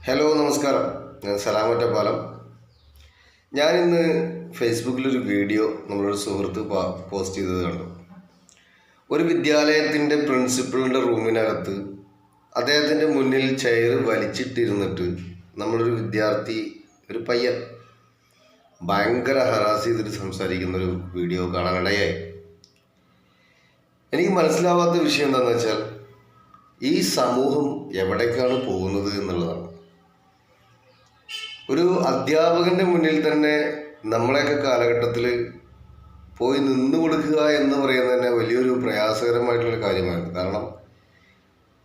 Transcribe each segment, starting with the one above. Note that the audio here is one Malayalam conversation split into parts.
ഹലോ നമസ്കാരം. ഞാൻ സലാമറ്റപ്പാലം. ഞാനിന്ന് ഫേസ്ബുക്കിലൊരു വീഡിയോ നമ്മളൊരു സുഹൃത്ത് പോസ്റ്റ് ചെയ്തത് കണ്ടു. ഒരു വിദ്യാലയത്തിൻ്റെ പ്രിൻസിപ്പളിൻ്റെ റൂമിനകത്ത് അദ്ദേഹത്തിൻ്റെ മുന്നിൽ ചെയർ വലിച്ചിട്ടിരുന്നിട്ട് നമ്മളൊരു വിദ്യാർത്ഥി, ഒരു പയ്യൻ ഭയങ്കര ഹറാസ് ചെയ്തിട്ട് സംസാരിക്കുന്നൊരു വീഡിയോ കാണാനിടയായി. എനിക്ക് മനസ്സിലാവാത്ത വിഷയം എന്താണെന്ന് വെച്ചാൽ, ഈ സമൂഹം എവിടേക്കാണ് പോകുന്നത് എന്നുള്ളതാണ്. ഒരു അധ്യാപകൻ്റെ മുന്നിൽ തന്നെ നമ്മളെയൊക്കെ കാലഘട്ടത്തിൽ പോയി നിന്നു കൊടുക്കുക എന്ന് പറയുന്നത് തന്നെ വലിയൊരു പ്രയാസകരമായിട്ടുള്ള കാര്യമാണ്. കാരണം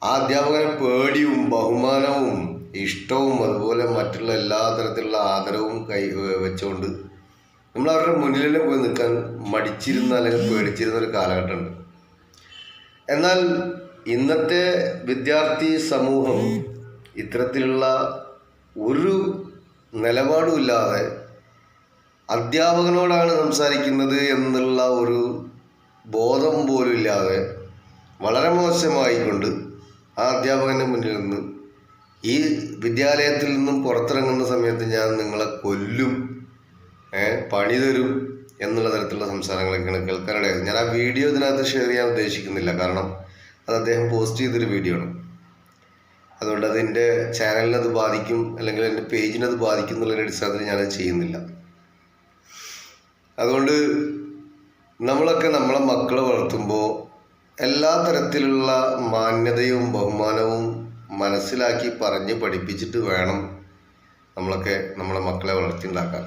ആ അധ്യാപകനെ പേടിയും ബഹുമാനവും ഇഷ്ടവും അതുപോലെ മറ്റുള്ള എല്ലാ തരത്തിലുള്ള ആദരവും വെച്ചുകൊണ്ട് നമ്മൾ അവരുടെ മുന്നിൽ തന്നെ പോയി നിൽക്കാൻ മടിച്ചിരുന്ന അല്ലെങ്കിൽ പേടിച്ചിരുന്ന ഒരു കാലഘട്ടമുണ്ട്. എന്നാൽ ഇന്നത്തെ വിദ്യാർത്ഥി സമൂഹം ഇത്തരത്തിലുള്ള ഒരു നിലപാടുമില്ലാതെ അധ്യാപകനോടാണ് സംസാരിക്കുന്നത് എന്നുള്ള ഒരു ബോധം പോലും ഇല്ലാതെ വളരെ മോശമായിക്കൊണ്ട് ആ അധ്യാപകൻ്റെ മുന്നിൽ നിന്ന് ഈ വിദ്യാലയത്തിൽ നിന്നും പുറത്തിറങ്ങുന്ന സമയത്ത് ഞാൻ നിങ്ങളെ കൊല്ലും, പണി തരും എന്നുള്ള തരത്തിലുള്ള സംസാരങ്ങളൊക്കെയാണ് കേൾക്കാനിടയായത്. ഞാൻ ആ വീഡിയോ ഇതിനകത്ത് ഷെയർ ചെയ്യാൻ ഉദ്ദേശിക്കുന്നില്ല, കാരണം അത് അദ്ദേഹം പോസ്റ്റ് ചെയ്തൊരു വീഡിയോ ആണ്. അതുകൊണ്ട് അതിൻ്റെ ചാനലിനത് ബാധിക്കും അല്ലെങ്കിൽ എൻ്റെ പേജിനത് ബാധിക്കും എന്നുള്ളൊരു അടിസ്ഥാനത്തിൽ ഞാനത് ചെയ്യുന്നില്ല. അതുകൊണ്ട് നമ്മളൊക്കെ നമ്മളെ മക്കളെ വളർത്തുമ്പോൾ എല്ലാ തരത്തിലുള്ള മാന്യതയും ബഹുമാനവും മനസ്സിലാക്കി പറഞ്ഞ് പഠിപ്പിച്ചിട്ട് വേണം നമ്മളൊക്കെ നമ്മളെ മക്കളെ വളർത്തിയുണ്ടാക്കാൻ.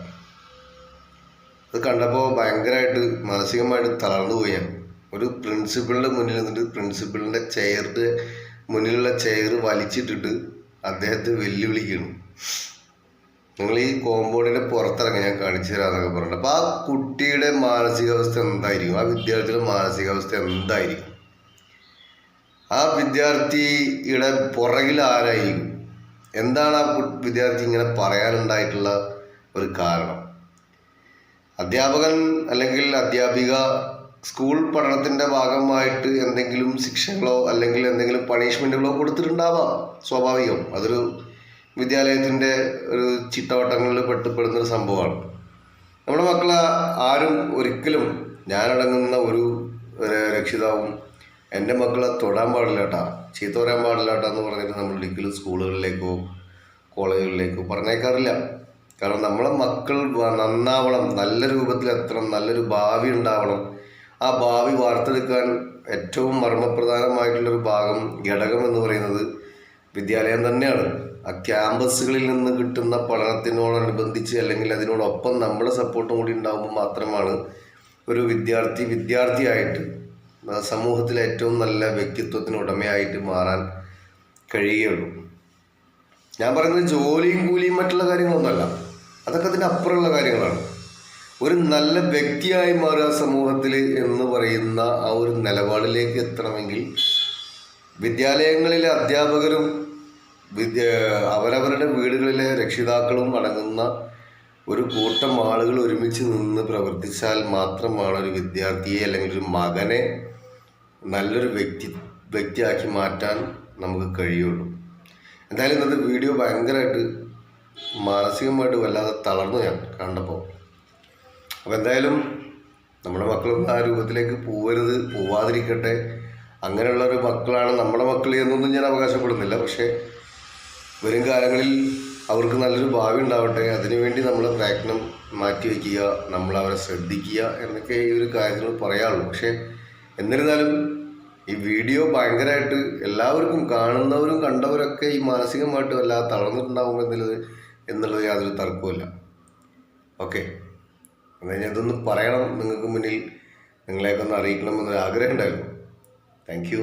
അത് കണ്ടപ്പോൾ ഭയങ്കരമായിട്ട് മാനസികമായിട്ട് തളർന്നു പോയി ഞാൻ. ഒരു പ്രിൻസിപ്പളിൻ്റെ മുന്നിൽ നിന്നിട്ട് പ്രിൻസിപ്പളിൻ്റെ മുന്നിലുള്ള ചെയർ വലിച്ചിട്ടിട്ട് അദ്ദേഹത്തെ വെല്ലുവിളിക്കണം. നിങ്ങൾ ഈ കോമ്പൗണ്ടിൻ്റെ പുറത്തിറങ്ങി ഞാൻ കാണിച്ചു തരാമെന്നൊക്കെ പറഞ്ഞിട്ട്. അപ്പോൾ ആ കുട്ടിയുടെ മാനസികാവസ്ഥ എന്തായിരിക്കും, ആ വിദ്യാർത്ഥിയുടെ മാനസികാവസ്ഥ എന്തായിരിക്കും, ആ വിദ്യാർത്ഥിയുടെ പുറകിൽ ആരായിരിക്കും, എന്താണ് ആ വിദ്യാർത്ഥി ഇങ്ങനെ പറയാനുണ്ടായിട്ടുള്ള ഒരു കാരണം? അധ്യാപകൻ അല്ലെങ്കിൽ അധ്യാപിക സ്കൂൾ പഠനത്തിൻ്റെ ഭാഗമായിട്ട് എന്തെങ്കിലും ശിക്ഷകളോ അല്ലെങ്കിൽ എന്തെങ്കിലും പണിഷ്മെൻറ്റുകളോ കൊടുത്തിട്ടുണ്ടാവാം, സ്വാഭാവികം. അതൊരു വിദ്യാലയത്തിൻ്റെ ഒരു ചിട്ടവട്ടങ്ങളിൽ പെടുന്നൊരു സംഭവമാണ്. നമ്മുടെ മക്കളെ ആരും ഒരിക്കലും, ഞാനടങ്ങുന്ന ഒരു രക്ഷിതാവും എൻ്റെ മക്കളെ തൊടാൻ പാടില്ല കേട്ടാ, ചീത്ത പറയാൻ പാടില്ല കേട്ടാ എന്ന് പറഞ്ഞിട്ട് നമ്മൾ ഒരിക്കലും സ്കൂളുകളിലേക്കോ കോളേജുകളിലേക്കോ പറഞ്ഞേക്കാറില്ല. കാരണം നമ്മളെ മക്കൾ നന്നാവണം, നല്ല രൂപത്തിലെത്തണം, നല്ലൊരു ഭാവി ഉണ്ടാവണം. ആ ഭാവി വാർത്തെടുക്കാൻ ഏറ്റവും മർമ്മപ്രധാനമായിട്ടുള്ളൊരു ഘടകം എന്ന് പറയുന്നത് വിദ്യാലയം തന്നെയാണ്. ആ ക്യാമ്പസുകളിൽ നിന്ന് കിട്ടുന്ന പഠനത്തിനോടനുബന്ധിച്ച് അല്ലെങ്കിൽ അതിനോടൊപ്പം നമ്മുടെ സപ്പോർട്ടും കൂടി ഉണ്ടാകുമ്പോൾ മാത്രമാണ് ഒരു വിദ്യാർത്ഥിയായിട്ട് സമൂഹത്തിലെ ഏറ്റവും നല്ല വ്യക്തിത്വത്തിന് ഉടമയായിട്ട് മാറാൻ കഴിയുകയുള്ളൂ. ഞാൻ പറയുന്നത് ജോലിയും കൂലിയും മറ്റുള്ള കാര്യങ്ങളൊന്നുമല്ല, അതൊക്കെ അതിന് അപ്പുറമുള്ള കാര്യങ്ങളാണ്. ഒരു നല്ല വ്യക്തിയായി മാറുക സമൂഹത്തിൽ എന്ന് പറയുന്ന ആ ഒരു നിലപാടിലേക്ക് എത്തണമെങ്കിൽ വിദ്യാലയങ്ങളിലെ അധ്യാപകരും അവരവരുടെ വീടുകളിലെ രക്ഷിതാക്കളും അടങ്ങുന്ന ഒരു കൂട്ടം ആളുകൾ ഒരുമിച്ച് നിന്ന് പ്രവർത്തിച്ചാൽ മാത്രമാണ് ഒരു വിദ്യാർത്ഥിയെ അല്ലെങ്കിൽ ഒരു മകനെ നല്ലൊരു വ്യക്തിയാക്കി മാറ്റാൻ നമുക്ക് കഴിയുള്ളൂ. എന്തായാലും ഇന്നത്തെ വീഡിയോ ഭയങ്കരമായിട്ട് മാനസികമായിട്ട് വല്ലാതെ തളർന്നു ഞാൻ കണ്ടപ്പോൾ. അപ്പോൾ എന്തായാലും നമ്മുടെ മക്കളൊന്നും ആ രൂപത്തിലേക്ക് പോവാതിരിക്കട്ടെ. അങ്ങനെയുള്ളൊരു മക്കളാണ് നമ്മുടെ മക്കൾ എന്നൊന്നും ഞാൻ അവകാശപ്പെടുന്നില്ല. പക്ഷേ വരും കാലങ്ങളിൽ അവർക്ക് നല്ലൊരു ഭാവി ഉണ്ടാവട്ടെ, അതിനുവേണ്ടി നമ്മൾ പ്രയത്നം മാറ്റിവെക്കുക, നമ്മളവരെ ശ്രദ്ധിക്കുക എന്നൊക്കെ ഈ ഒരു കാര്യങ്ങൾ പറയാറുള്ളൂ. പക്ഷേ എന്നിരുന്നാലും ഈ വീഡിയോ ഭയങ്കരമായിട്ട് എല്ലാവർക്കും, കാണുന്നവരും കണ്ടവരൊക്കെ ഈ മാനസികമായിട്ട് വല്ലാതെ തളർന്നിട്ടുണ്ടാവും എന്നുള്ളത് യാതൊരു തർക്കവുമില്ല. ഓക്കെ, എന്നാൽ ഇതൊന്ന് പറയണം, നിങ്ങൾക്ക് മുന്നിൽ നിങ്ങളെയൊക്കെ ഒന്ന് അറിയിക്കണമെന്നൊരു ആഗ്രഹം ഉണ്ടായിരുന്നു. Thank you.